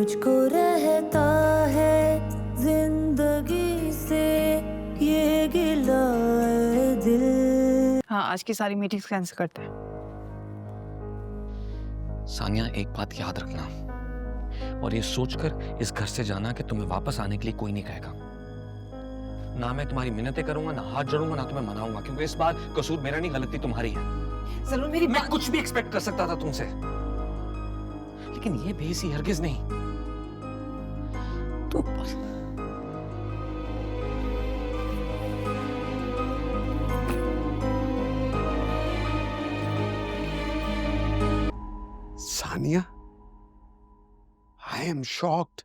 मुझको रहता है जिंदगी से ये गिला है दिल। हाँ, आज की सारी मीटिंग्स कैंसिल करते हैं। सानिया, एक बात याद रखना और ये सोचकर इस घर से जाना कि तुम्हें वापस आने के लिए कोई नहीं कहेगा। ना मैं तुम्हारी मिन्नतें करूंगा, ना हाथ जोड़ूंगा, ना तुम्हें मनाऊंगा, क्योंकि इस बार कसूर मेरा नहीं, गलती तुम्हारी है। जरूर मेरी मैं कुछ भी एक्सपेक्ट कर सकता था तुमसे, लेकिन ये बेइज्जती हरगिज नहीं। तो Sania, I am shocked.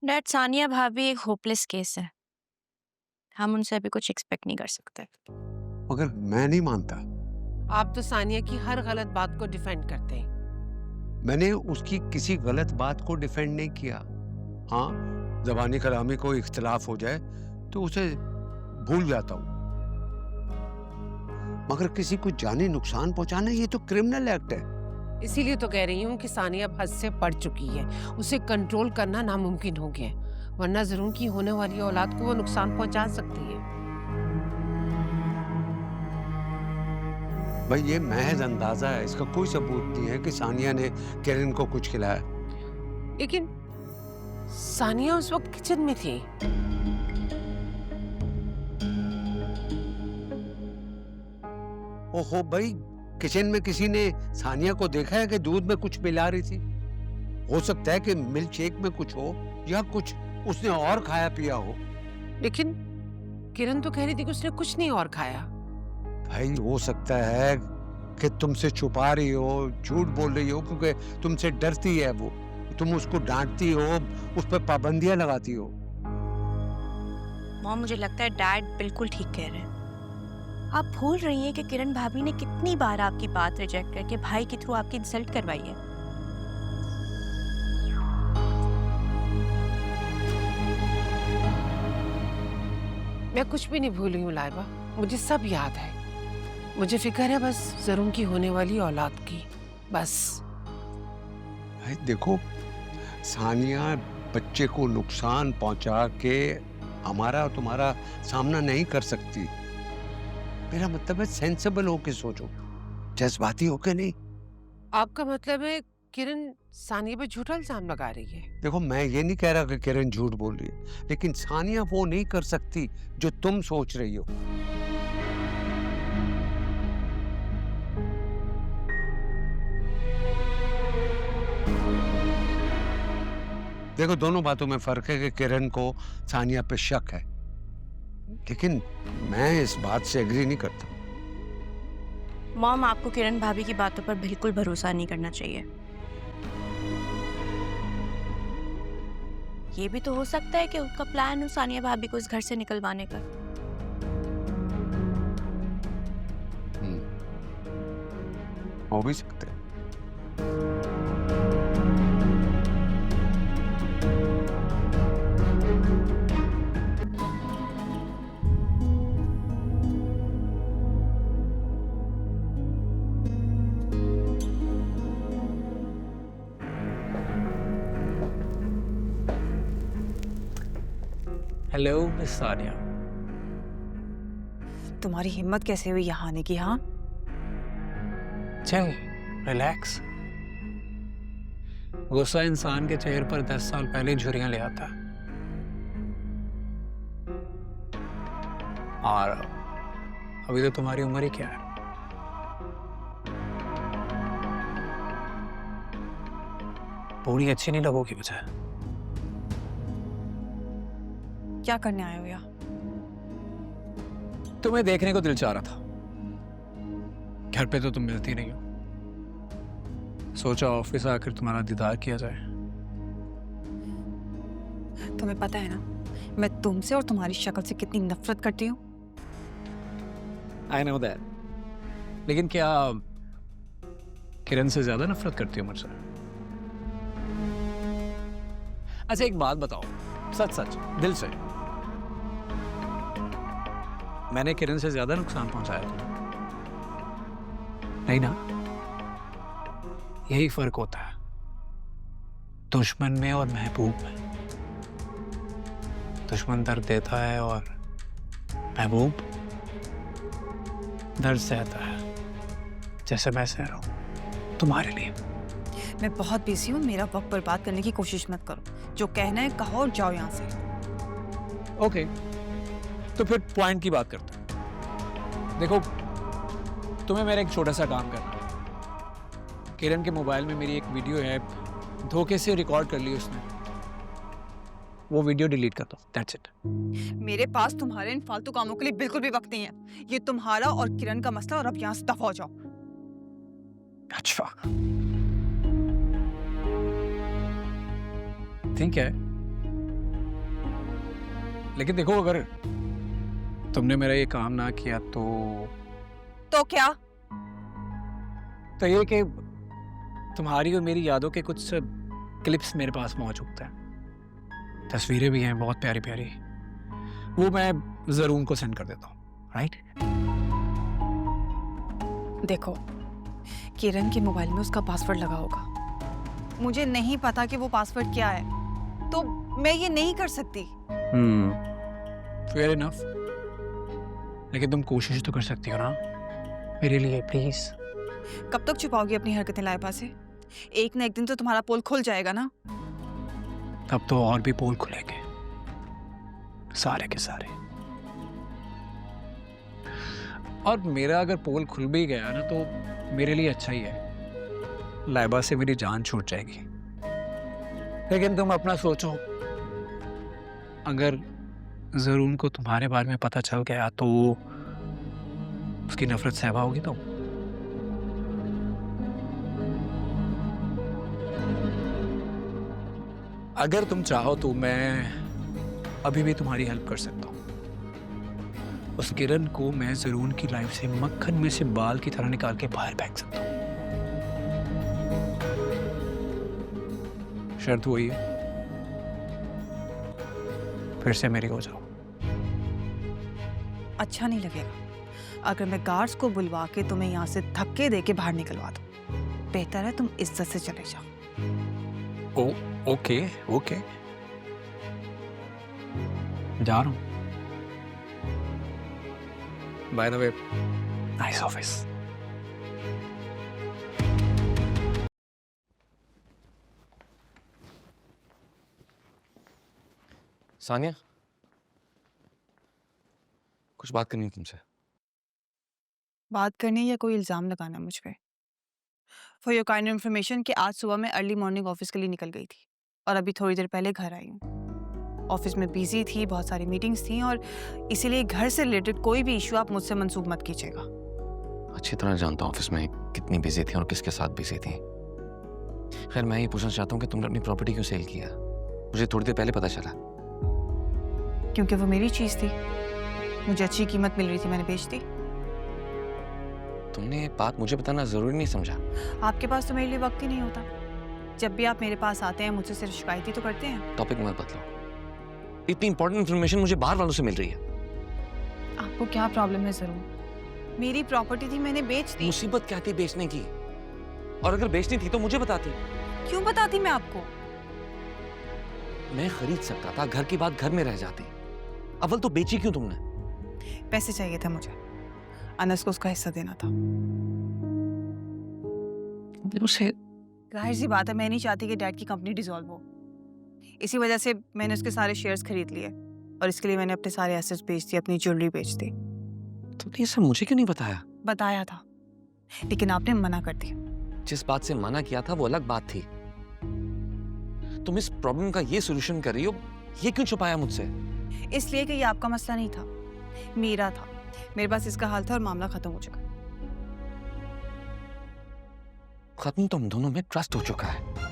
Dad, Sania भाभी एक होपलेस केस है। हम उनसे अभी कुछ एक्सपेक्ट नहीं कर सकते। मगर मैं नहीं मानता। आप तो सानिया की हर गलत बात को डिफेंड करते हैं। मैंने उसकी किसी गलत बात को डिफेंड नहीं किया। हाँ, ज़बानी कलामी कोई इख्तिलाफ हो जाए तो उसे भूल जाता हूँ, मगर किसी को जानी नुकसान पहुंचाना ये तो क्रिमिनल एक्ट है। इसीलिए तो कह रही हूँ कि सानिया हद से बढ़ चुकी है। उसे कंट्रोल करना नामुमकिन हो गया है, वरना जरूर की होने वाली औलाद को वो नुकसान पहुंचा सकती है। भाई, ये महज अंदाजा है, इसका कोई सबूत नहीं है कि सानिया ने किरण को कुछ खिलाया। लेकिन सानिया उस वक्त किचन में थी। ओहो भाई, किचन में किसी ने सानिया को देखा है कि दूध में कुछ मिला रही थी? हो सकता है कि मिल्क शेक में कुछ हो या कुछ उसने और खाया पिया हो। लेकिन किरण तो कह रही थी कि उसने कुछ नहीं और खाया। भाई, हो सकता है कि तुमसे छुपा रही हो, झूठ बोल रही हो, क्योंकि तुमसे डरती है वो। तुम उसको डांटती हो, उस पर पाबंदियां लगाती हो। मॉम, मुझे लगता है डैड बिल्कुल ठीक कह रहे हैं। आप भूल रही हैं कि किरण भाभी ने कितनी बार आपकी बात रिजेक्ट करके भाई के थ्रू आपकी इंसल्ट करवाई है। मैं कुछ भी नहीं भूली हूँ लाइबा, मुझे सब याद है। मुझे फिक्र है बस जरूर की होने वाली औलाद की, बस। भाई देखो, सानिया बच्चे को नुकसान पहुंचा के हमारा और तुम्हारा सामना नहीं कर सकती। मेरा मतलब है सेंसिबल होके सोचो, जज्बाती होके नहीं। आपका मतलब है किरण सानिया पे झूठा इल्जाम लगा रही है? देखो, मैं ये नहीं कह रहा कि किरण झूठ बोल रही है, लेकिन सानिया वो नहीं कर सकती जो तुम सोच रही हो। देखो, दोनों बातों में फर्क है कि किरण को सानिया पे शक है, लेकिन मैं इस बात से एग्री नहीं करता। मॉम, आपको किरण भाभी की बातों पर बिल्कुल भरोसा नहीं करना चाहिए। ये भी तो हो सकता है कि उनका प्लान हो सानिया भाभी को इस घर से निकलवाने का। हो भी सकते हैं। Hello miss Sania. तुम्हारी हिम्मत कैसे हुई यहाँ आने की? हाँ, चल रिलैक्स। गुस्सा इंसान के चेहरे पर 10 साल पहले झुर्रियां ले आता, और अभी तो तुम्हारी उम्र ही क्या है। पूरी अच्छी नहीं लगोगी मुझे। क्या करने आए हो यहाँ? तुम्हें देखने को दिल चाह रहा था। घर पे तो तुम मिलती नहीं हो, सोचा ऑफिस आकर तुम्हारा दीदार किया जाए। तुम्हें पता है ना मैं तुमसे और तुम्हारी शक्ल से कितनी नफरत करती हूँ। आई नो दैट, लेकिन क्या किरण से ज्यादा नफरत करती हो मुझसे? अच्छा एक बात बताओ, सच सच दिल से, मैंने किरण से ज्यादा नुकसान पहुंचाया तुम्हें? नहीं ना? यही फर्क होता है। दुश्मन में और महबूब में। दुश्मन दर्द देता है और महबूब दर्द सहता है, जैसे मैं सह रहा हूँ तुम्हारे लिए। मैं बहुत बिजी हूँ, मेरा वक्त बर्बाद करने की कोशिश मत करो। जो कहना है कहो और जाओ यहाँ से। ओके, तो फिर पॉइंट की बात करते हैं। देखो, तुम्हें मेरा एक छोटा सा काम करना है। किरण के मोबाइल में मेरी एक वीडियो है, धोखे से रिकॉर्ड कर ली उसने। वो वीडियो डिलीट कर दो, दैट्स इट। मेरे पास तुम्हारे इन फालतू कामों के लिए बिल्कुल भी वक्त नहीं है। ये तुम्हारा और किरण का मसला, और अब यहाँ से दफा हो जाओ। अच्छा, ठीक है, लेकिन देखो, अगर तुमने मेरा ये काम ना किया तो क्या? तो ये कि तुम्हारी और मेरी यादों के कुछ क्लिप्स मेरे पास मौजूद हैं, तस्वीरें भी हैं बहुत प्यारी प्यारी। वो मैं जरूर को सेंड कर देता हूँ, राइट? देखो, किरण के मोबाइल में उसका पासवर्ड लगा होगा। मुझे नहीं पता कि वो पासवर्ड क्या है, तो मैं ये नहीं कर सकती। फेयर इनफ, लेकिन तुम कोशिश तो कर सकती हो ना मेरे लिए, प्लीज। कब तक छुपाओगी अपनी हरकतें लाइबा से? एक ना एक दिन तो तुम्हारा पोल खुल जाएगा ना। तब तो और भी पोल खुलेंगे, सारे के सारे। और मेरा अगर पोल खुल भी गया ना तो मेरे लिए अच्छा ही है। लाइबा से मेरी जान छूट जाएगी। लेकिन तुम अपना सोचो, अगर जरून को तुम्हारे बारे में पता चल गया तो उसकी नफरत सहवा होगी। तो अगर तुम चाहो तो मैं अभी भी तुम्हारी हेल्प कर सकता हूँ। उस किरण को मैं जरून की लाइफ से मक्खन में से बाल की तरह निकाल के बाहर फेंक सकता हूँ। शर्त वही है, फिर से मेरी हो जाओ। अच्छा नहीं लगेगा अगर मैं गार्ड्स को बुलवा के तुम्हें यहाँ से धक्के दे के बाहर निकलवा दूं। बेहतर है तुम इज्जत से चले जाओ। ओके ओके, जा रहा हूँ। By the way, nice office. Sania, कुछ बात करनी है तुमसे। बात करनी है या कोई इल्जाम लगाना है मुझ पे? फॉर योर काइंड इन्फॉर्मेशन कि आज सुबह मैं अर्ली मॉर्निंग ऑफिस के लिए निकल गई थी और अभी थोड़ी देर पहले घर आई हूँ। ऑफिस में बिजी थी, बहुत सारी मीटिंग्स थी और इसीलिए घर से रिलेटेड कोई भी इशू आप मुझसे मंसूब मत कीजिएगा। अच्छी तरह जानता हूँ ऑफिस में कितनी बिजी थी और किसके साथ बिजी थी। खैर, मैं ये पूछना चाहता हूँ कि तुमने अपनी प्रॉपर्टी क्यों सेल किया? मुझे थोड़ी देर पहले पता चला। क्योंकि वो मेरी चीज थी, मुझे अच्छी कीमत मिल रही थी, मैंने बेच दी। तुमने ये बात मुझे बताना जरूरी नहीं समझा? आपके पास तो मेरे लिए वक्त ही नहीं होता। जब भी आप मेरे पास आते हैं मुझसे सिर्फ शिकायत ही तो करते हैं। टॉपिक मत बदलो। इतनी इंपॉर्टेंट इन्फॉर्मेशन मुझे बाहर वालों से मिल रही है। आपको क्या प्रॉब्लम है? जरूर, मेरी प्रॉपर्टी थी, मैंने बेच दी। मुसीबत क्या थी बेचने की? और अगर बेचनी थी तो मुझे बताती। क्यों बताती मैं आपको? मैं खरीद सकता था, घर की बात घर में रह जाती। अव्वल तो बेची क्यों तुमने? पैसे चाहिए था मुझे, अनस को उसका हिस्सा देना था। उसे जाहिर सी बात है, मैं नहीं चाहती कि डैड की कंपनी डिसॉल्व हो। इसी वजह से मैंने उसके सारे शेयर्स खरीद लिए और इसके लिए मैंने अपने सारे एसेट्स बेच दिए, अपनी ज्वेलरी बेच दी। तुमने ये सब मुझे क्यों नहीं बताया? बताया था, लेकिन आपने मना कर दिया। जिस बात से मना किया था वो अलग बात थी। तुम इस प्रॉब्लम का ये सॉल्यूशन कर रही हो, ये क्यों छुपाया मुझसे? इसलिए कि ये आपका मसला नहीं था, मेरा था। मेरे पास इसका हाल था और मामला खत्म हो चुका। खत्म तो हम दोनों में ट्रस्ट हो चुका है।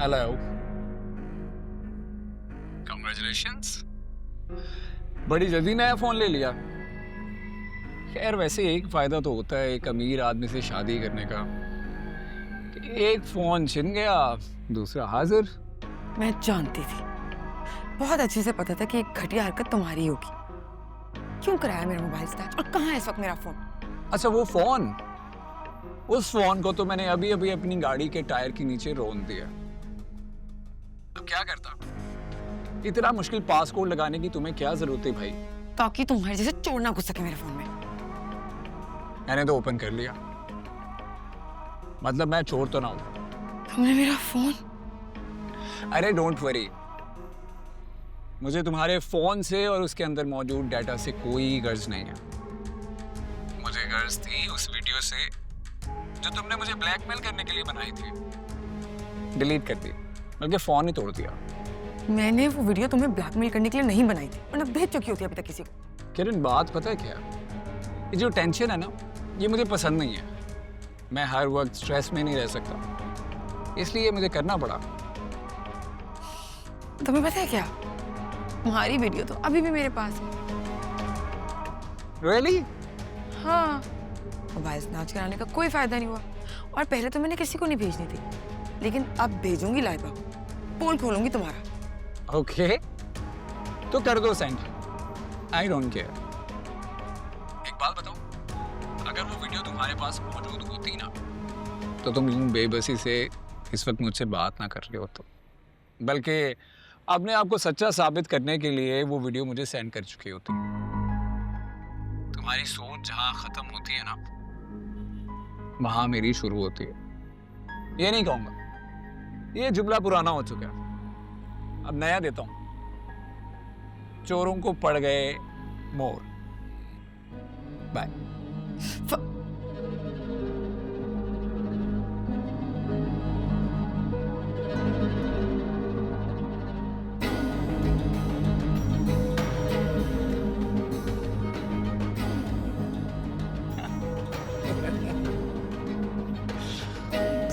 हेलो, कांग्रेचुलेशंस, बड़ी जल्दी नया फोन ले लिया। खैर वैसे एक फायदा तो होता है एक अमीर आदमी से शादी करने का, कि एक फोन छिन गया दूसरा हाजिर। मैं जानती थी, बहुत अच्छे से पता था कि एक घटिया हरकत तुम्हारी होगी। क्यों कराया मेरा मोबाइल स्नैच, और कहाँ है इस वक्त मेरा फोन? अच्छा वो फोन, उस फोन को तो मैंने अभी अभी अपनी गाड़ी के टायर के नीचे रोन दिया। तो क्या करता? इतना मुश्किल पासकोड लगाने की तुम्हें क्या जरूरत है भाई? ताकि तुम्हारे जैसे चोर ना घुस सके मेरे फोन में। मैंने तो ओपन कर लिया, मतलब मैं चोर तो ना हूं। तुमने मेरा फोन? अरे डोंट वरी, मुझे तुम्हारे फोन से और उसके अंदर मौजूद डाटा से कोई गर्ज नहीं है। मुझे गर्ज थी उस वीडियो से जो तुमने मुझे ब्लैकमेल करने के लिए बनाई थी। डिलीट कर दी, बल्कि फोन ही तोड़ दिया। मैंने वो वीडियो तुम्हें ब्लैकमेल करने के लिए नहीं बनाई थी, वरना भेज चुकी होती अभी तक किसी को। किरण बात पता है क्या, ये जो टेंशन है ना, ये मुझे पसंद नहीं है। मैं हर वक्त स्ट्रेस में नहीं रह सकता, इसलिए मुझे करना पड़ा। तुम्हें पता है क्या, तुम्हारी वीडियो तो अभी भी मेरे पास है। Really? हाँ, मोबाइल स्नैच कराने का कोई फायदा नहीं हुआ, और पहले तो मैंने किसी को नहीं भेजनी थी, लेकिन अब भेजूंगी लाइबा, पोल खोलूंगी तुम्हारा। ओके, तो कर दो सेंड, आई डोंट केयर। एक बात बताओ, अगर वो वीडियो तुम्हारे पास मौजूद होती ना, तो तुम बेबसी से इस वक्त मुझसे बात ना कर रहे हो, तो बल्कि अपने आप को सच्चा साबित करने के लिए वो वीडियो मुझे सेंड कर चुकी होती। तुम्हारी सोच जहां खत्म होती है ना, वहां मेरी शुरू होती है। ये नहीं कहूंगा, ये जुमला पुराना हो चुका है, अब नया देता हूं। चोरों को पड़ गए मोर। बाय।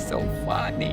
So funny.